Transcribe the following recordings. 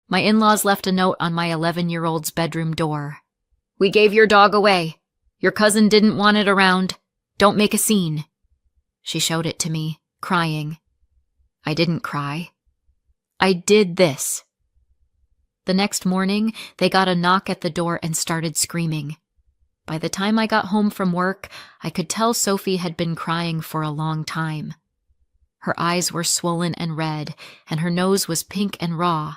My in-laws left a note on my 11-year-old's bedroom door. "We gave your dog away. Your cousin didn't want it around. Don't make a scene." She showed it to me, crying. I didn't cry. I did this. The next morning, they got a knock at the door and started screaming. By the time I got home from work, I could tell Sophie had been crying for a long time. Her eyes were swollen and red, and her nose was pink and raw.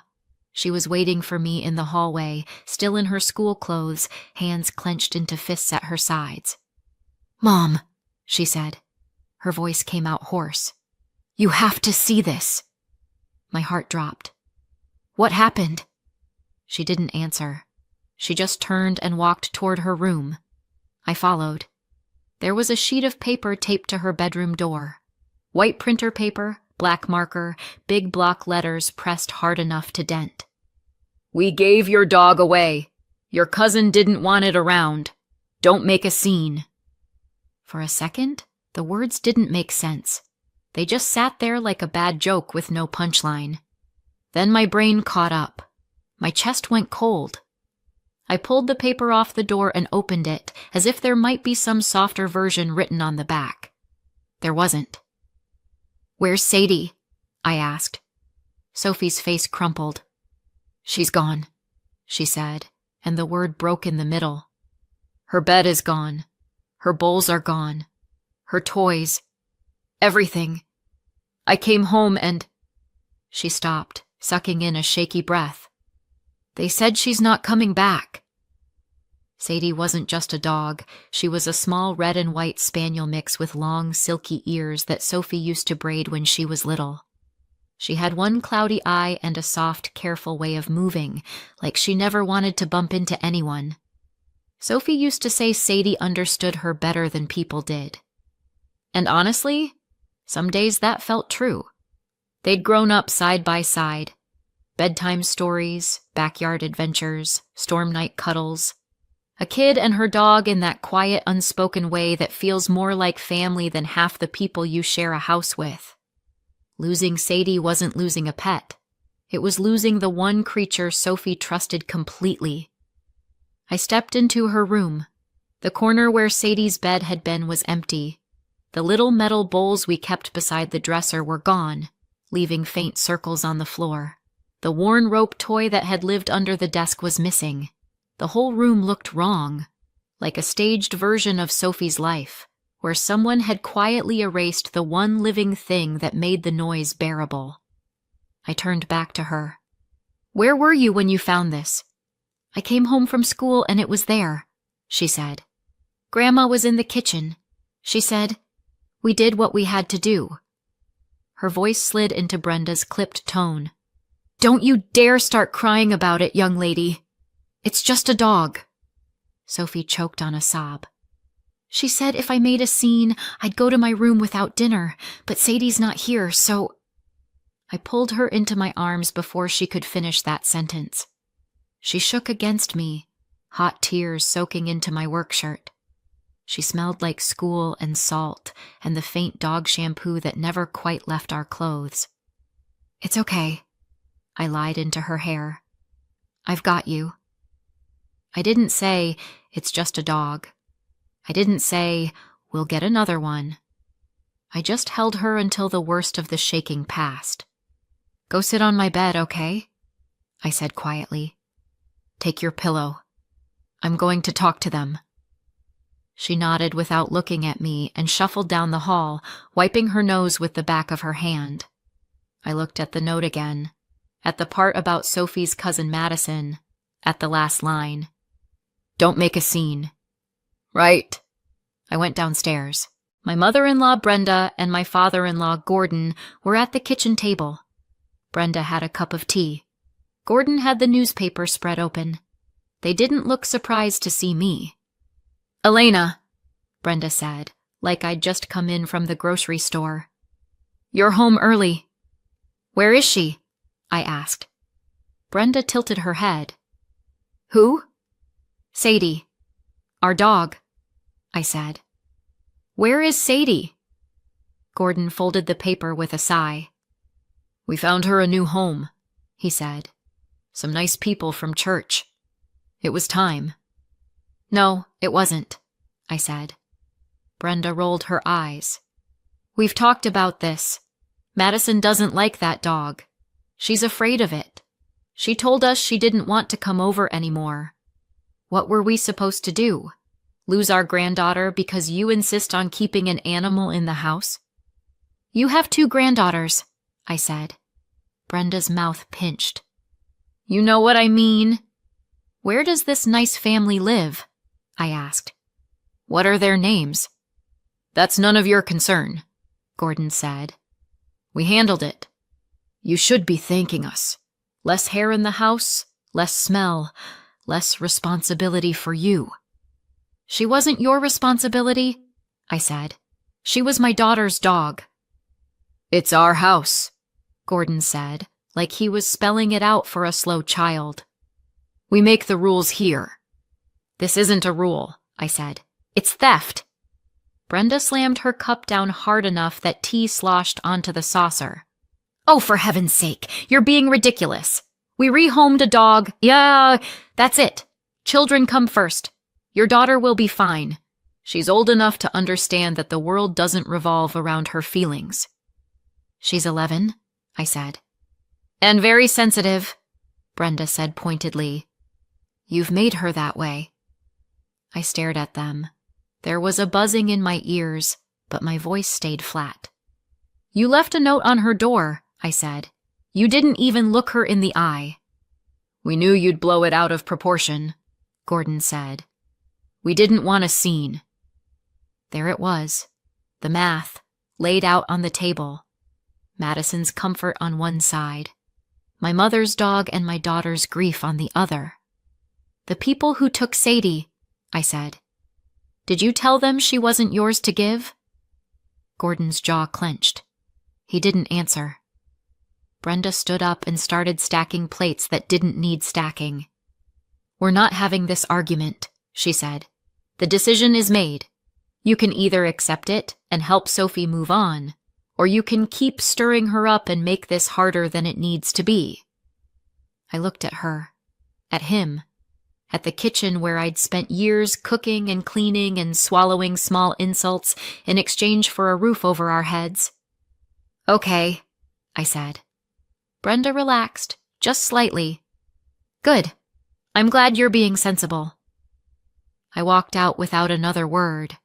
She was waiting for me in the hallway, still in her school clothes, hands clenched into fists at her sides. "Mom," she said. Her voice came out hoarse. "You have to see this." My heart dropped. "What happened?" She didn't answer. She just turned and walked toward her room. I followed. There was a sheet of paper taped to her bedroom door. White printer paper, black marker, big block letters pressed hard enough to dent. "We gave your dog away. Your cousin didn't want it around. Don't make a scene." For a second, the words didn't make sense. They just sat there like a bad joke with no punchline. Then my brain caught up. My chest went cold. I pulled the paper off the door and opened it, as if there might be some softer version written on the back. There wasn't. "Where's Sadie?" I asked. Sophie's face crumpled. "She's gone," she said, and the word broke in the middle. "Her bed is gone. Her bowls are gone. Her toys. Everything. I came home and—" She stopped, sucking in a shaky breath. "They said she's not coming back." Sadie wasn't just a dog. She was a small red and white spaniel mix with long, silky ears that Sophie used to braid when she was little. She had one cloudy eye and a soft, careful way of moving, like she never wanted to bump into anyone. Sophie used to say Sadie understood her better than people did. And honestly, some days that felt true. They'd grown up side by side. Bedtime stories, backyard adventures, storm night cuddles. A kid and her dog in that quiet, unspoken way that feels more like family than half the people you share a house with. Losing Sadie wasn't losing a pet. It was losing the one creature Sophie trusted completely. I stepped into her room. The corner where Sadie's bed had been was empty. The little metal bowls we kept beside the dresser were gone, leaving faint circles on the floor. The worn rope toy that had lived under the desk was missing. The whole room looked wrong, like a staged version of Sophie's life, where someone had quietly erased the one living thing that made the noise bearable. I turned back to her. "Where were you when you found this?" "I came home from school and it was there," she said. "Grandma was in the kitchen. She said, 'We did what we had to do.'" Her voice slid into Brenda's clipped tone. "Don't you dare start crying about it, young lady. It's just a dog." Sophie choked on a sob. "She said if I made a scene, I'd go to my room without dinner, but Sadie's not here, so—" I pulled her into my arms before she could finish that sentence. She shook against me, hot tears soaking into my work shirt. She smelled like school and salt and the faint dog shampoo that never quite left our clothes. "It's okay," I lied into her hair. "I've got you." I didn't say, "It's just a dog." I didn't say, "We'll get another one." I just held her until the worst of the shaking passed. "Go sit on my bed, okay?" I said quietly. "Take your pillow. I'm going to talk to them." She nodded without looking at me and shuffled down the hall, wiping her nose with the back of her hand. I looked at the note again, at the part about Sophie's cousin Madison, at the last line. "Don't make a scene." "Right." I went downstairs. My mother-in-law Brenda and my father-in-law Gordon were at the kitchen table. Brenda had a cup of tea. Gordon had the newspaper spread open. They didn't look surprised to see me. "Elena," Brenda said, like I'd just come in from the grocery store. "You're home early." "Where is she?" I asked. Brenda tilted her head. "Who?" "Sadie. Our dog," I said. "Where is Sadie?" Gordon folded the paper with a sigh. "We found her a new home," he said. Some nice people from church. It was time. No, it wasn't, I said. Brenda rolled her eyes. We've talked about this. Madison doesn't like that dog. She's afraid of it. She told us she didn't want to come over anymore. What were we supposed to do? Lose our granddaughter because you insist on keeping an animal in the house? You have 2 granddaughters, I said. Brenda's mouth pinched. You know what I mean. Where does this nice family live? I asked. What are their names? That's none of your concern, Gordon said. We handled it. You should be thanking us. Less hair in the house, less smell, less responsibility for you. She wasn't your responsibility, I said. She was my daughter's dog. It's our house, Gordon said, like he was spelling it out for a slow child. We make the rules here. This isn't a rule, I said. It's theft. Brenda slammed her cup down hard enough that tea sloshed onto the saucer. Oh, for heaven's sake, you're being ridiculous. We rehomed a dog. Yeah, that's it. Children come first. Your daughter will be fine. She's old enough to understand that the world doesn't revolve around her feelings. She's 11, I said. And very sensitive, Brenda said pointedly. You've made her that way. I stared at them. There was a buzzing in my ears, but my voice stayed flat. You left a note on her door, I said. You didn't even look her in the eye. We knew you'd blow it out of proportion, Gordon said. We didn't want a scene. There it was, the math, laid out on the table. Madison's comfort on one side, my mother's dog and my daughter's grief on the other. The people who took Sadie, I said. Did you tell them she wasn't yours to give? Gordon's jaw clenched. He didn't answer. Brenda stood up and started stacking plates that didn't need stacking. We're not having this argument, she said. The decision is made. You can either accept it and help Sophie move on, or you can keep stirring her up and make this harder than it needs to be. I looked at her, at him, at the kitchen where I'd spent years cooking and cleaning and swallowing small insults in exchange for a roof over our heads. Okay, I said. Brenda relaxed, just slightly. Good. I'm glad you're being sensible. I walked out without another word.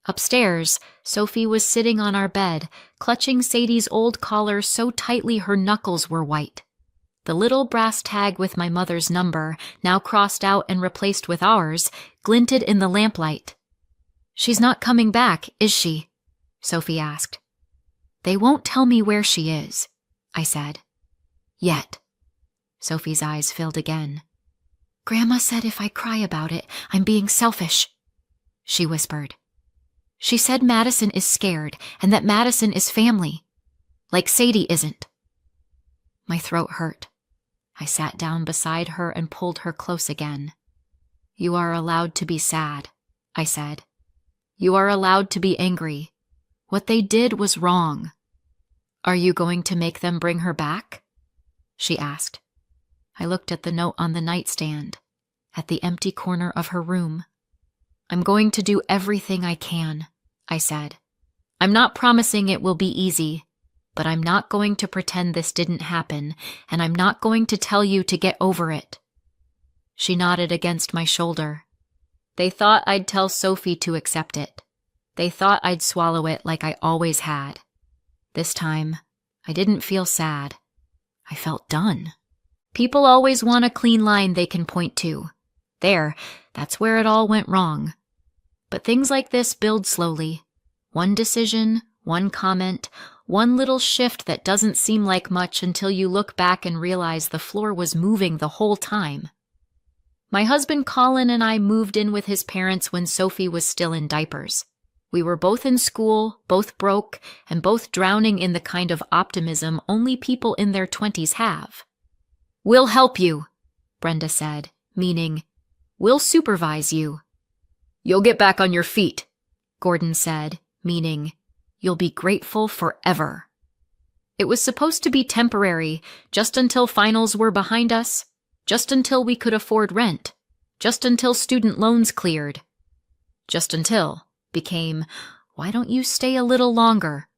Upstairs, Sophie was sitting on our bed, clutching Sadie's old collar so tightly her knuckles were white. The little brass tag with my mother's number, now crossed out and replaced with ours, glinted in the lamplight. She's not coming back, is she? Sophie asked. They won't tell me where she is, I said. Yet. Sophie's eyes filled again. Grandma said if I cry about it, I'm being selfish, she whispered. She said Madison is scared and that Madison is family, like Sadie isn't. My throat hurt. I sat down beside her and pulled her close again. You are allowed to be sad, I said. You are allowed to be angry. What they did was wrong. Are you going to make them bring her back? She asked. I looked at the note on the nightstand, at the empty corner of her room. I'm going to do everything I can, I said. I'm not promising it will be easy, but I'm not going to pretend this didn't happen, and I'm not going to tell you to get over it. She nodded against my shoulder. They thought I'd tell Sophie to accept it. They thought I'd swallow it like I always had. This time, I didn't feel sad. I felt done. People always want a clean line they can point to. That's where it all went wrong. But things like this build slowly. One decision, one comment, one little shift that doesn't seem like much until you look back and realize the floor was moving the whole time. My husband Colin and I moved in with his parents when Sophie was still in diapers. We were both in school, both broke, and both drowning in the kind of optimism only people in their 20s have. We'll help you, Brenda said, meaning, we'll supervise you. You'll get back on your feet, Gordon said, meaning, you'll be grateful forever. It was supposed to be temporary, just until finals were behind us, Just until we could afford rent. Just until student loans cleared. Just until became, why don't you stay a little longer?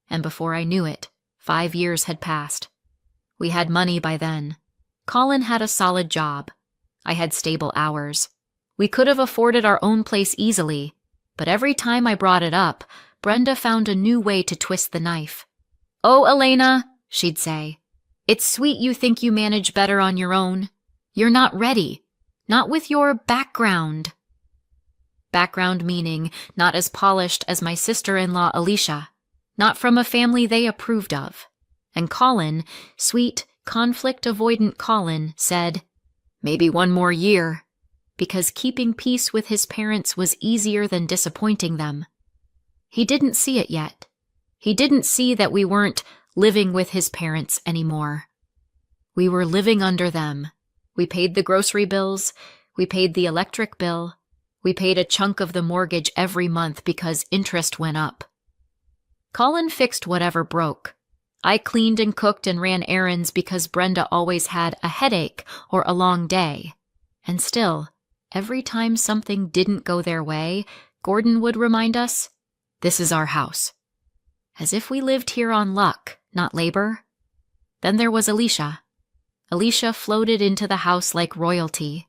And before I knew it, 5 years had passed. We had money by then. Colin had a solid job. I had stable hours. We could have afforded our own place easily, but every time I brought it up, Brenda found a new way to twist the knife. "Oh, Elena," she'd say, "it's sweet you think you manage better on your own. You're not ready. Not with your background." Background meaning not as polished as my sister-in-law Alicia, not from a family they approved of. And Colin, sweet, conflict-avoidant Colin, said, "Maybe 1 more year," because keeping peace with his parents was easier than disappointing them. He didn't see it yet. He didn't see that we weren't living with his parents anymore. We were living under them. We paid the grocery bills. We paid the electric bill. We paid a chunk of the mortgage every month because interest went up. Colin fixed whatever broke. I cleaned and cooked and ran errands because Brenda always had a headache or a long day. And still, every time something didn't go their way, Gordon would remind us, "This is our house." As if we lived here on luck, not labor. Then there was Alicia. Alicia floated into the house like royalty.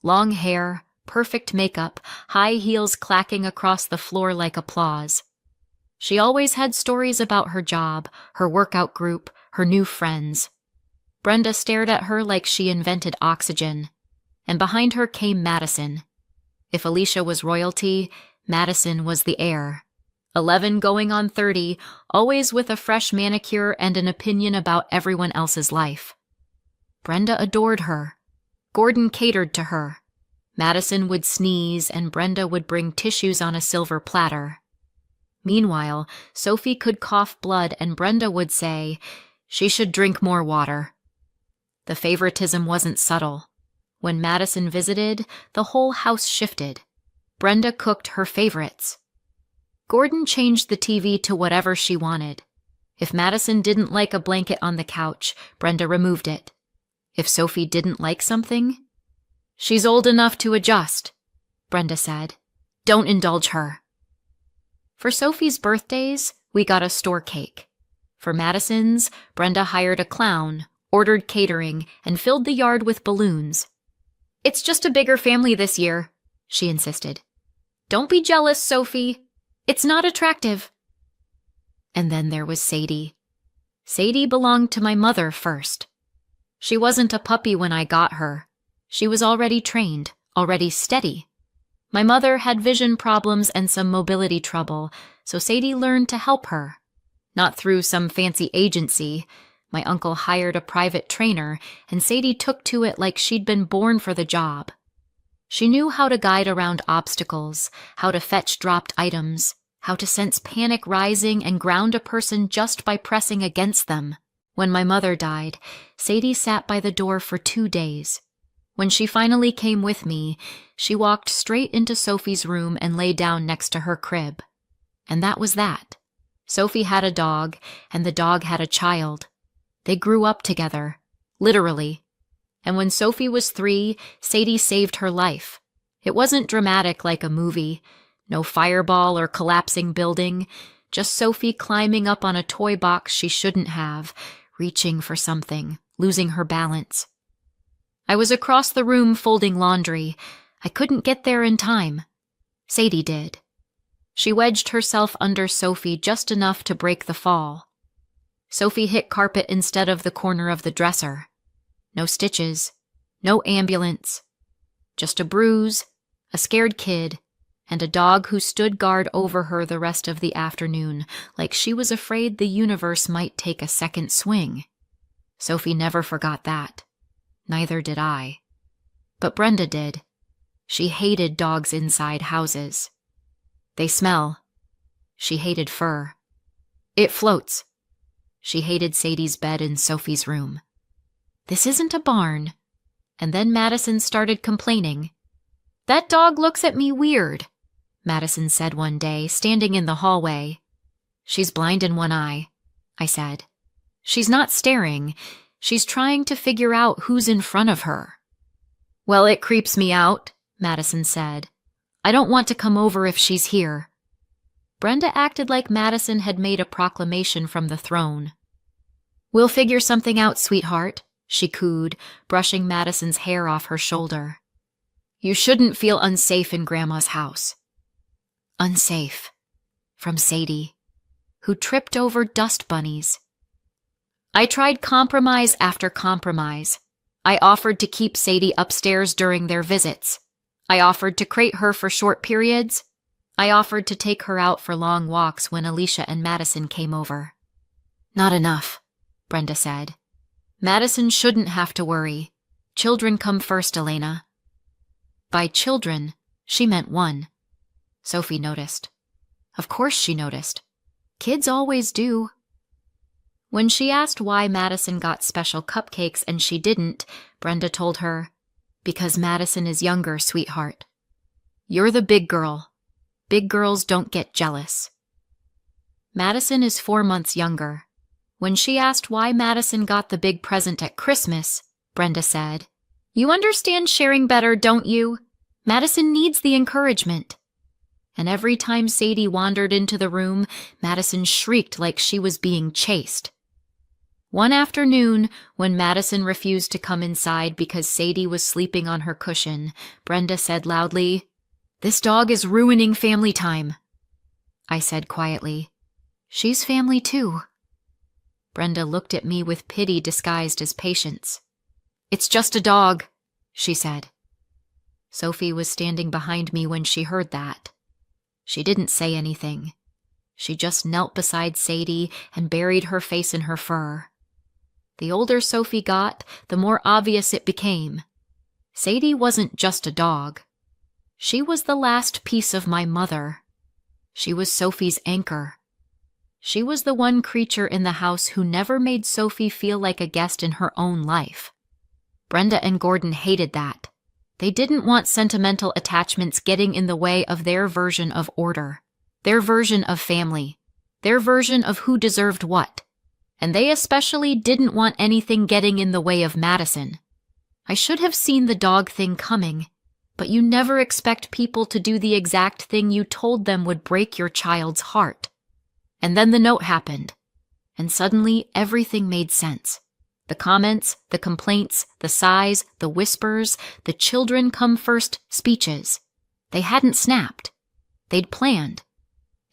Long hair, perfect makeup, high heels clacking across the floor like applause. She always had stories about her job, her workout group, her new friends. Brenda stared at her like she invented oxygen. And behind her came Madison. If Alicia was royalty, Madison was the heir. 11 going on 30, always with a fresh manicure and an opinion about everyone else's life. Brenda adored her. Gordon catered to her. Madison would sneeze and Brenda would bring tissues on a silver platter. Meanwhile, Sophie could cough blood and Brenda would say, "She should drink more water." The favoritism wasn't subtle. When Madison visited, the whole house shifted. Brenda cooked her favorites. Gordon changed the TV to whatever she wanted. If Madison didn't like a blanket on the couch, Brenda removed it. If Sophie didn't like something, "She's old enough to adjust," Brenda said. "Don't indulge her." For Sophie's birthdays, we got a store cake. For Madison's, Brenda hired a clown, ordered catering, and filled the yard with balloons. "It's just a bigger family this year," she insisted. "Don't be jealous, Sophie. It's not attractive." And then there was Sadie. Sadie belonged to my mother first. She wasn't a puppy when I got her. She was already trained, already steady. My mother had vision problems and some mobility trouble, so Sadie learned to help her. Not through some fancy agency. My uncle hired a private trainer, and Sadie took to it like she'd been born for the job. She knew how to guide around obstacles, how to fetch dropped items, how to sense panic rising and ground a person just by pressing against them. When my mother died, Sadie sat by the door for 2 days. When she finally came with me, she walked straight into Sophie's room and lay down next to her crib. And that was that. Sophie had a dog, and the dog had a child. They grew up together, literally. And when Sophie was 3, Sadie saved her life. It wasn't dramatic like a movie. No fireball or collapsing building. Just Sophie climbing up on a toy box she shouldn't have, reaching for something, losing her balance. I was across the room folding laundry. I couldn't get there in time. Sadie did. She wedged herself under Sophie just enough to break the fall. Sophie hit carpet instead of the corner of the dresser. No stitches, no ambulance. Just a bruise, a scared kid, and a dog who stood guard over her the rest of the afternoon, like she was afraid the universe might take a second swing. Sophie never forgot that. Neither did I. But Brenda did. She hated dogs inside houses. They smell. She hated fur. It floats. She hated Sadie's bed in Sophie's room. "This isn't a barn." And then Madison started complaining. "That dog looks at me weird," Madison said one day, standing in the hallway. "She's blind in one eye," I said. "She's not staring. She's trying to figure out who's in front of her." Well, it creeps me out, Madison said. I don't want to come over if she's here. Brenda acted like Madison had made a proclamation from the throne. We'll figure something out, sweetheart, she cooed, brushing Madison's hair off her shoulder. You shouldn't feel unsafe in Grandma's house. Unsafe. From Sadie, who tripped over dust bunnies. I tried compromise after compromise. I offered to keep Sadie upstairs during their visits. I offered to crate her for short periods. I offered to take her out for long walks when Alicia and Madison came over. Not enough, Brenda said. Madison shouldn't have to worry. Children come first, Elena. By children, she meant one. Sophie noticed. Of course she noticed. Kids always do. When she asked why Madison got special cupcakes and she didn't, Brenda told her, because Madison is younger, sweetheart. You're the big girl. Big girls don't get jealous. Madison is 4 months younger. When she asked why Madison got the big present at Christmas, Brenda said, You understand sharing better, don't you? Madison needs the encouragement. And every time Sadie wandered into the room, Madison shrieked like she was being chased. One afternoon, when Madison refused to come inside because Sadie was sleeping on her cushion, Brenda said loudly, This dog is ruining family time. I said quietly, She's family too. Brenda looked at me with pity disguised as patience. It's just a dog, she said. Sophie was standing behind me when she heard that. She didn't say anything. She just knelt beside Sadie and buried her face in her fur. The older Sophie got, the more obvious it became. Sadie wasn't just a dog. She was the last piece of my mother. She was Sophie's anchor. She was the one creature in the house who never made Sophie feel like a guest in her own life. Brenda and Gordon hated that. They didn't want sentimental attachments getting in the way of their version of order, their version of family, their version of who deserved what. And they especially didn't want anything getting in the way of Madison. I should have seen the dog thing coming, but you never expect people to do the exact thing you told them would break your child's heart. And then the note happened, and suddenly everything made sense. The comments, the complaints, the sighs, the whispers, the children come first speeches. They hadn't snapped. They'd planned.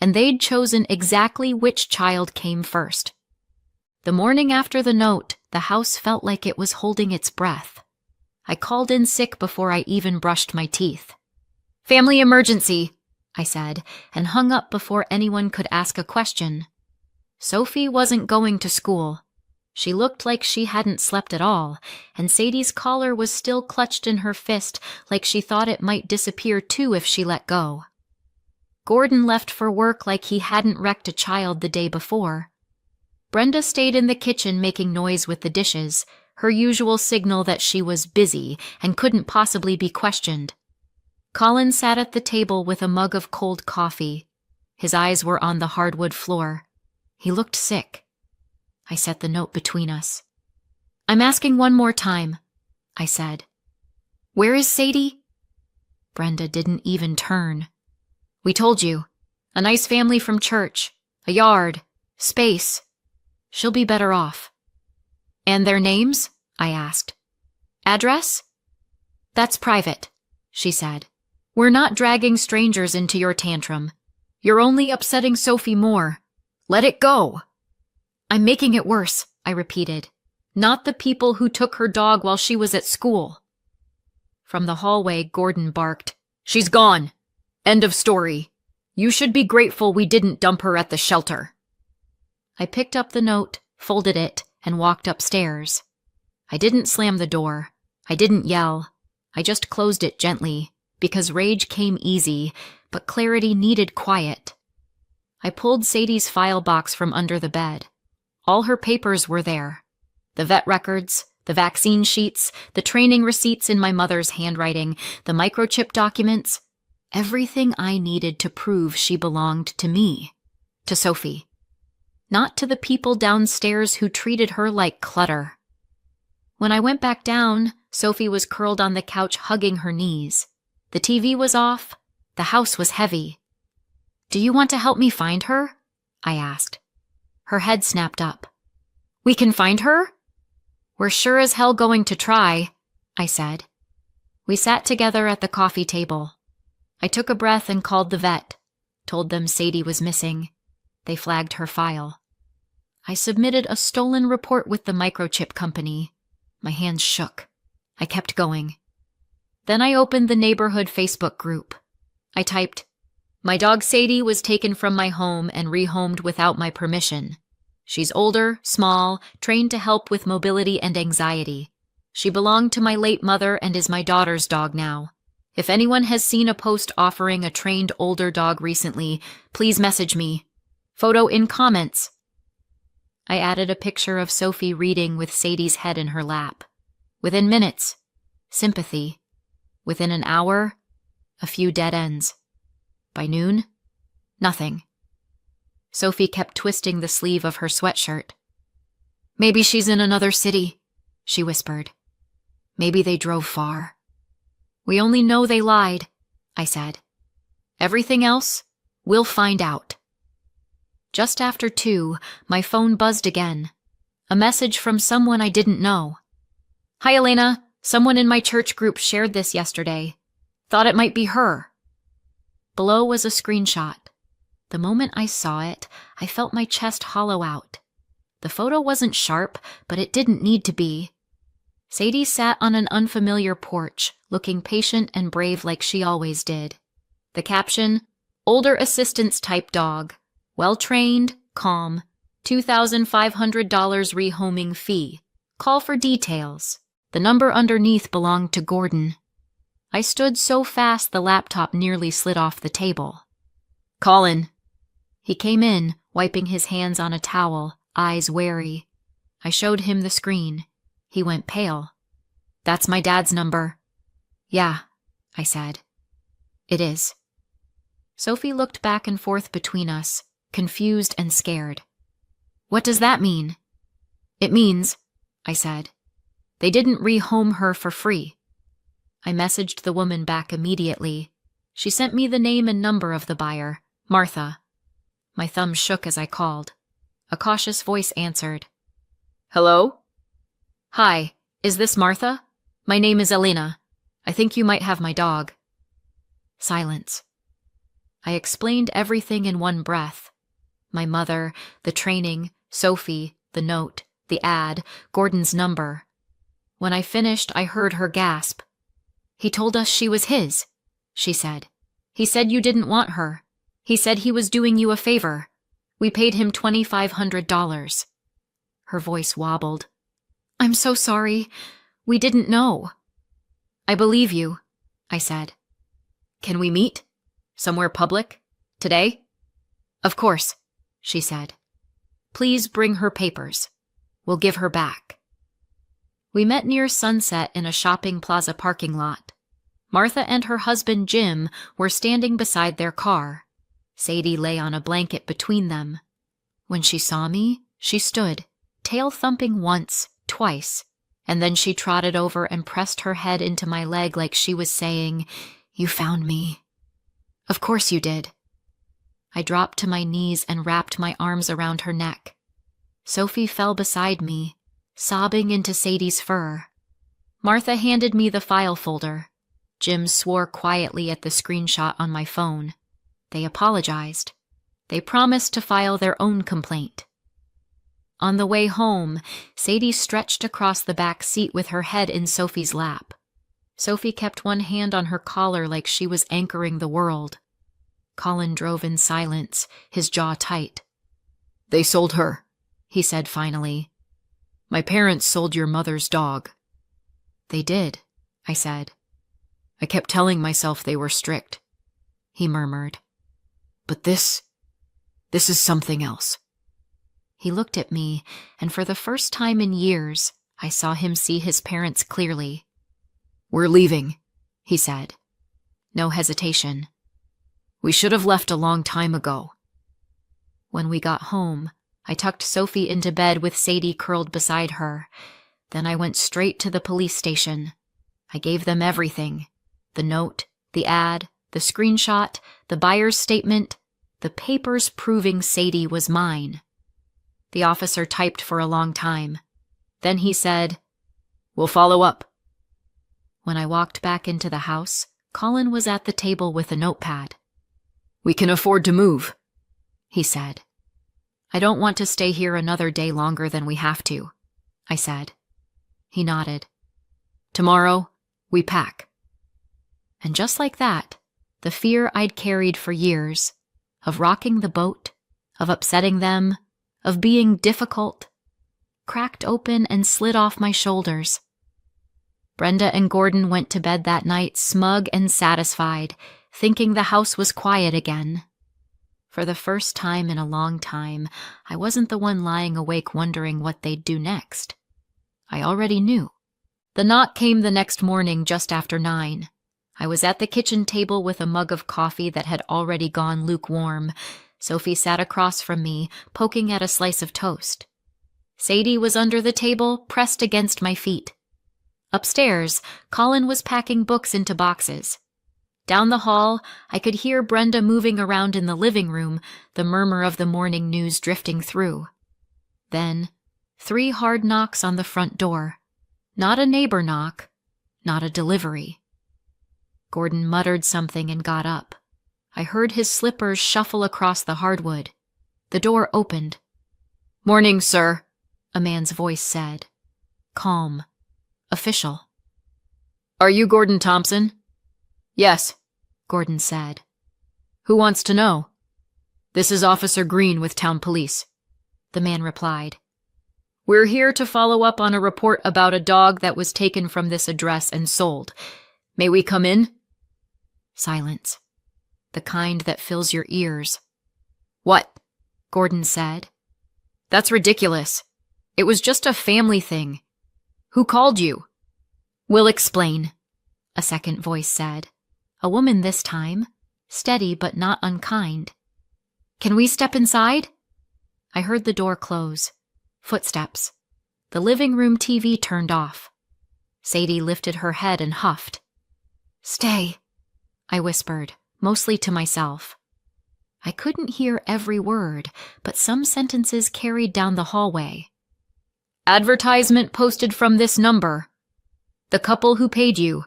And they'd chosen exactly which child came first. The morning after the note, the house felt like it was holding its breath. I called in sick before I even brushed my teeth. Family emergency, I said, and hung up before anyone could ask a question. Sophie wasn't going to school. She looked like she hadn't slept at all, and Sadie's collar was still clutched in her fist like she thought it might disappear too if she let go. Gordon left for work like he hadn't wrecked a child the day before. Brenda stayed in the kitchen making noise with the dishes, her usual signal that she was busy and couldn't possibly be questioned. Colin sat at the table with a mug of cold coffee. His eyes were on the hardwood floor. He looked sick. I set the note between us. I'm asking one more time, I said. Where is Sadie? Brenda didn't even turn. We told you. A nice family from church. A yard. Space. She'll be better off. And their names? I asked. Address? That's private, she said. We're not dragging strangers into your tantrum. You're only upsetting Sophie more. Let it go. I'm making it worse, I repeated. Not the people who took her dog while she was at school. From the hallway, Gordon barked. She's gone. End of story. You should be grateful we didn't dump her at the shelter. I picked up the note, folded it, and walked upstairs. I didn't slam the door. I didn't yell. I just closed it gently, because rage came easy, but clarity needed quiet. I pulled Sadie's file box from under the bed. All her papers were there. The vet records, the vaccine sheets, the training receipts in my mother's handwriting, the microchip documents, everything I needed to prove she belonged to me, to Sophie. Not to the people downstairs who treated her like clutter. When I went back down, Sophie was curled on the couch hugging her knees. The TV was off. The house was heavy. "Do you want to help me find her?" I asked. Her head snapped up. "We can find her?" "We're sure as hell going to try," I said. We sat together at the coffee table. I took a breath and called the vet, told them Sadie was missing. They flagged her file. I submitted a stolen report with the microchip company. My hands shook. I kept going. Then I opened the neighborhood Facebook group. I typed, "My dog Sadie was taken from my home and rehomed without my permission. She's older, small, trained to help with mobility and anxiety. She belonged to my late mother and is my daughter's dog now. If anyone has seen a post offering a trained older dog recently, please message me. Photo in comments." I added a picture of Sophie reading with Sadie's head in her lap. Within minutes, sympathy. Within an hour, a few dead ends. By noon, nothing. Sophie kept twisting the sleeve of her sweatshirt. "Maybe she's in another city," she whispered. "Maybe they drove far." "We only know they lied," I said. "Everything else, we'll find out." Just after 2, my phone buzzed again. A message from someone I didn't know. "Hi, Elena. Someone in my church group shared this yesterday. Thought it might be her." Below was a screenshot. The moment I saw it, I felt my chest hollow out. The photo wasn't sharp, but it didn't need to be. Sadie sat on an unfamiliar porch, looking patient and brave like she always did. The caption, "Older assistance type dog. Well-trained, calm. $2,500 rehoming fee. Call for details." The number underneath belonged to Gordon. I stood so fast the laptop nearly slid off the table. "Colin." He came in, wiping his hands on a towel, eyes wary. I showed him the screen. He went pale. "That's my dad's number." "Yeah," I said. "It is." Sophie looked back and forth between us, confused and scared. "What does that mean?" "It means," I said, "they didn't rehome her for free." I messaged the woman back immediately. She sent me the name and number of the buyer, Martha. My thumb shook as I called. A cautious voice answered. "Hello?" "Hi, is this Martha? My name is Elena. I think you might have my dog." Silence. I explained everything in one breath. My mother, the training, Sophie, the note, the ad, Gordon's number. When I finished, I heard her gasp. "He told us she was his," she said. "He said you didn't want her. He said he was doing you a favor. We paid him $2,500. Her voice wobbled. "I'm so sorry. We didn't know." "I believe you," I said. "Can we meet? Somewhere public? Today?" "Of course," she said. "Please bring her papers. We'll give her back." We met near sunset in a shopping plaza parking lot. Martha and her husband Jim were standing beside their car. Sadie lay on a blanket between them. When she saw me, she stood, tail thumping once, twice, and then she trotted over and pressed her head into my leg like she was saying, "You found me." "Of course you did." I dropped to my knees and wrapped my arms around her neck. Sophie fell beside me, sobbing into Sadie's fur. Martha handed me the file folder. Jim swore quietly at the screenshot on my phone. They apologized. They promised to file their own complaint. On the way home, Sadie stretched across the back seat with her head in Sophie's lap. Sophie kept one hand on her collar like she was anchoring the world. Colin drove in silence, his jaw tight. "They sold her," he said finally. "My parents sold your mother's dog." "They did," I said. "I kept telling myself they were strict," he murmured. "But this is something else." He looked at me, and for the first time in years, I saw him see his parents clearly. "We're leaving," he said. No hesitation. "We should have left a long time ago." When we got home, I tucked Sophie into bed with Sadie curled beside her. Then I went straight to the police station. I gave them everything. The note, the ad, the screenshot, the buyer's statement, the papers proving Sadie was mine. The officer typed for a long time. Then he said, "We'll follow up." When I walked back into the house, Colin was at the table with a notepad. "We can afford to move," he said. "I don't want to stay here another day longer than we have to," I said. He nodded. "Tomorrow, we pack." And just like that, the fear I'd carried for years, of rocking the boat, of upsetting them, of being difficult, cracked open and slid off my shoulders. Brenda and Gordon went to bed that night smug and satisfied, thinking the house was quiet again. For the first time in a long time, I wasn't the one lying awake wondering what they'd do next. I already knew. The knock came the next morning just after 9. I was at the kitchen table with a mug of coffee that had already gone lukewarm. Sophie sat across from me, poking at a slice of toast. Sadie was under the table, pressed against my feet. Upstairs, Colin was packing books into boxes. Down the hall, I could hear Brenda moving around in the living room, the murmur of the morning news drifting through. Then, 3 hard knocks on the front door. Not a neighbor knock, not a delivery. Gordon muttered something and got up. I heard his slippers shuffle across the hardwood. The door opened. "Morning, sir," a man's voice said. Calm. Official. "Are you Gordon Thompson?" "Yes," Gordon said. "Who wants to know?" "This is Officer Green with Town Police," the man replied. "We're here to follow up on a report about a dog that was taken from this address and sold. May we come in?" Silence. The kind that fills your ears. "What?" Gordon said. "That's ridiculous. It was just a family thing. Who called you?" "We'll explain," a second voice said. A woman this time, steady but not unkind. "Can we step inside?" I heard the door close. Footsteps. The living room TV turned off. Sadie lifted her head and huffed. "Stay," I whispered, mostly to myself. I couldn't hear every word, but some sentences carried down the hallway. "Advertisement posted from this number. The couple who paid you.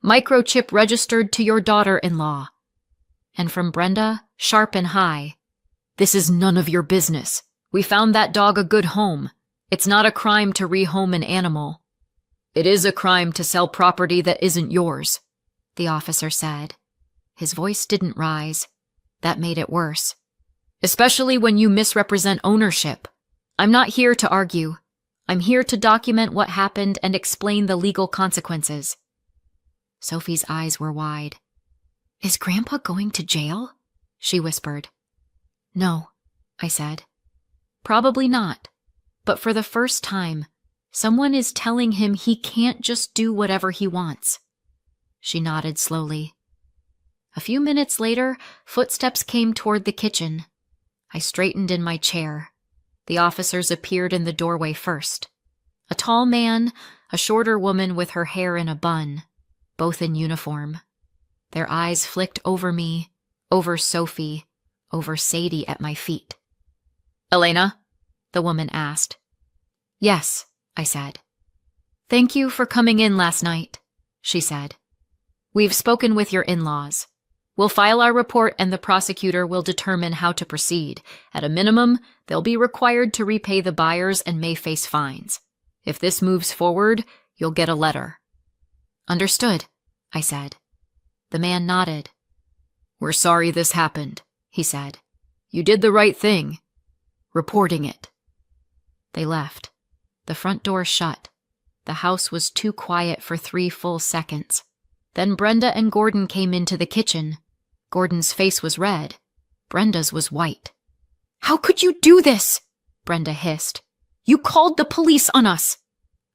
Microchip registered to your daughter-in-law." And from Brenda, sharp and high. "This is none of your business. We found that dog a good home. It's not a crime to rehome an animal." "It is a crime to sell property that isn't yours," the officer said. His voice didn't rise. That made it worse. "Especially when you misrepresent ownership. I'm not here to argue. I'm here to document what happened and explain the legal consequences." Sophie's eyes were wide. "Is Grandpa going to jail?" she whispered. "No," I said. "Probably not. But for the first time, someone is telling him he can't just do whatever he wants." She nodded slowly. A few minutes later, footsteps came toward the kitchen. I straightened in my chair. The officers appeared in the doorway first. A tall man, a shorter woman with her hair in a bun, both in uniform. Their eyes flicked over me, over Sophie, over Sadie at my feet. "Elena?" the woman asked. "Yes," I said. "Thank you for coming in last night," she said. "We've spoken with your in-laws. We'll file our report and the prosecutor will determine how to proceed. At a minimum, they'll be required to repay the buyers and may face fines. If this moves forward, you'll get a letter." "Understood," I said. The man nodded. "We're sorry this happened," he said. "You did the right thing. Reporting it." They left. The front door shut. The house was too quiet for 3 full seconds. Then Brenda and Gordon came into the kitchen. Gordon's face was red. Brenda's was white. "How could you do this?" Brenda hissed. "You called the police on us."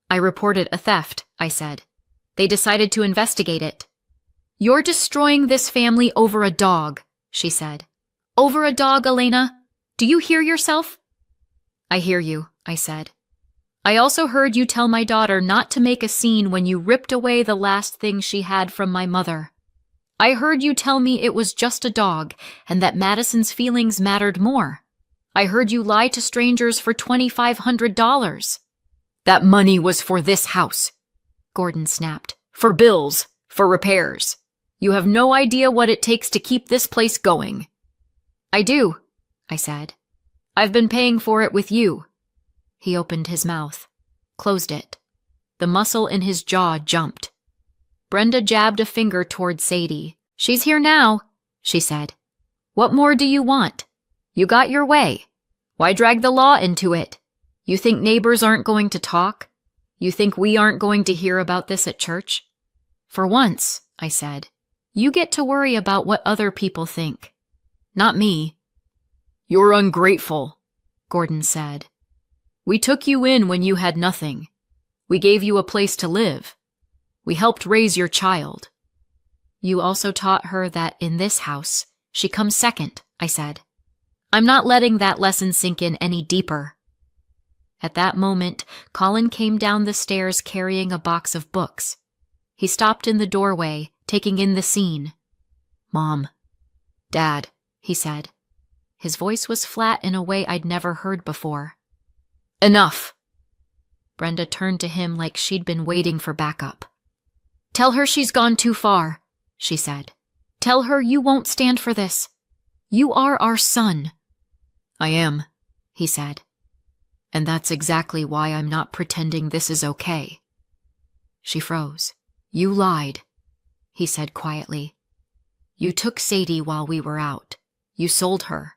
"I reported a theft," I said. "They decided to investigate it." "You're destroying this family over a dog," she said. "Over a dog, Elena? Do you hear yourself?" "I hear you," I said. I also heard you tell my daughter not to make a scene when you ripped away the last thing she had from my mother. I heard you tell me it was just a dog and that Madison's feelings mattered more. I heard you lie to strangers for $2,500. That money was for this house, Gordon snapped. For bills, for repairs. You have no idea what it takes to keep this place going. I do, I said. I've been paying for it with you. He opened his mouth, closed it. The muscle in his jaw jumped. Brenda jabbed a finger toward Sadie. She's here now, she said. What more do you want? You got your way. Why drag the law into it? You think neighbors aren't going to talk? You think we aren't going to hear about this at church? For once, I said, you get to worry about what other people think. Not me. You're ungrateful, Gordon said. We took you in when you had nothing. We gave you a place to live. We helped raise your child. You also taught her that in this house, she comes second, I said. I'm not letting that lesson sink in any deeper. At that moment, Colin came down the stairs carrying a box of books. He stopped in the doorway, taking in the scene. Mom. Dad, he said. His voice was flat in a way I'd never heard before. Enough. Brenda turned to him like she'd been waiting for backup. Tell her she's gone too far, she said. Tell her you won't stand for this. You are our son. I am, he said. And that's exactly why I'm not pretending this is okay. She froze. You lied, he said quietly. You took Sadie while we were out. You sold her.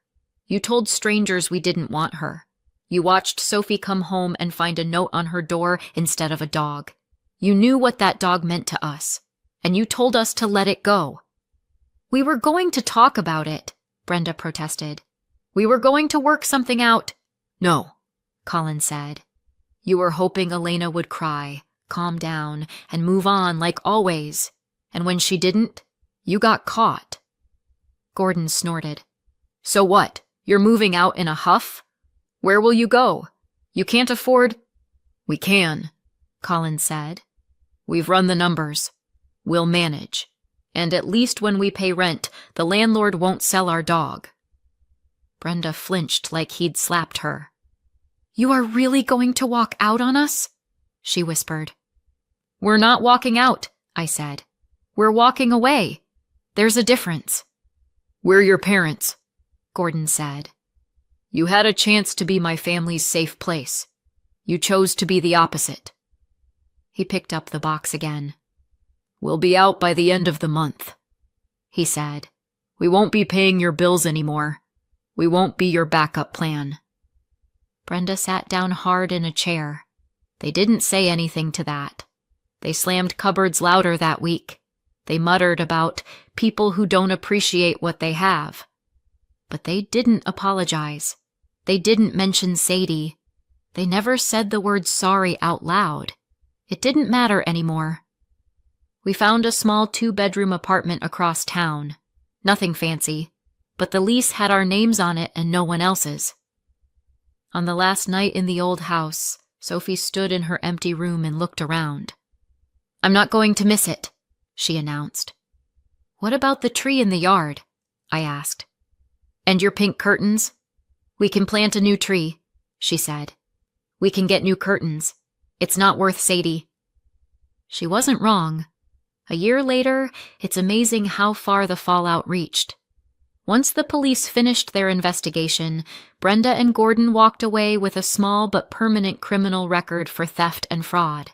You told strangers we didn't want her. You watched Sophie come home and find a note on her door instead of a dog. You knew what that dog meant to us, and you told us to let it go. We were going to talk about it, Brenda protested. We were going to work something out. No, Colin said. You were hoping Elena would cry, calm down, and move on like always. And when she didn't, you got caught. Gordon snorted. So what? You're moving out in a huff? Where will you go? You can't afford... We can, Colin said. We've run the numbers. We'll manage. And at least when we pay rent, the landlord won't sell our dog. Brenda flinched like he'd slapped her. You are really going to walk out on us? She whispered. We're not walking out, I said. We're walking away. There's a difference. We're your parents, Gordon said. You had a chance to be my family's safe place. You chose to be the opposite. He picked up the box again. We'll be out by the end of the month, he said. We won't be paying your bills anymore. We won't be your backup plan. Brenda sat down hard in a chair. They didn't say anything to that. They slammed cupboards louder that week. They muttered about people who don't appreciate what they have. But they didn't apologize. They didn't mention Sadie. They never said the word sorry out loud. It didn't matter anymore. We found a small 2-bedroom apartment across town. Nothing fancy, but the lease had our names on it and no one else's. On the last night in the old house, Sophie stood in her empty room and looked around. I'm not going to miss it, she announced. What about the tree in the yard? I asked. And your pink curtains? We can plant a new tree, she said. We can get new curtains. It's not worth Sadie. She wasn't wrong. A year later, it's amazing how far the fallout reached. Once the police finished their investigation, Brenda and Gordon walked away with a small but permanent criminal record for theft and fraud.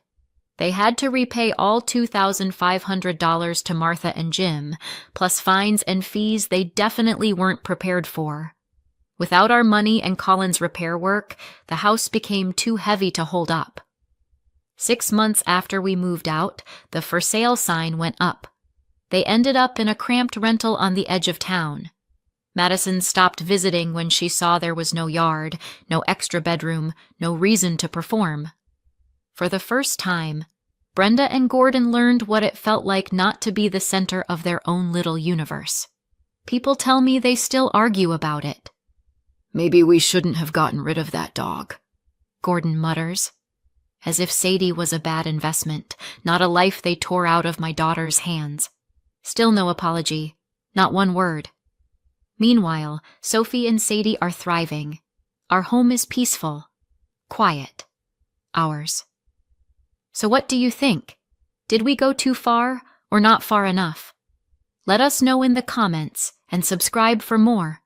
They had to repay all $2,500 to Martha and Jim, plus fines and fees they definitely weren't prepared for. Without our money and Colin's repair work, the house became too heavy to hold up. 6 months after we moved out, the for sale sign went up. They ended up in a cramped rental on the edge of town. Madison stopped visiting when she saw there was no yard, no extra bedroom, no reason to perform. For the first time, Brenda and Gordon learned what it felt like not to be the center of their own little universe. People tell me they still argue about it. Maybe we shouldn't have gotten rid of that dog, Gordon mutters. as if Sadie was a bad investment, not a life they tore out of my daughter's hands. Still no apology, not one word. Meanwhile, Sophie and Sadie are thriving. Our home is peaceful, quiet. Ours. So what do you think? Did we go too far or not far enough? Let us know in the comments and subscribe for more.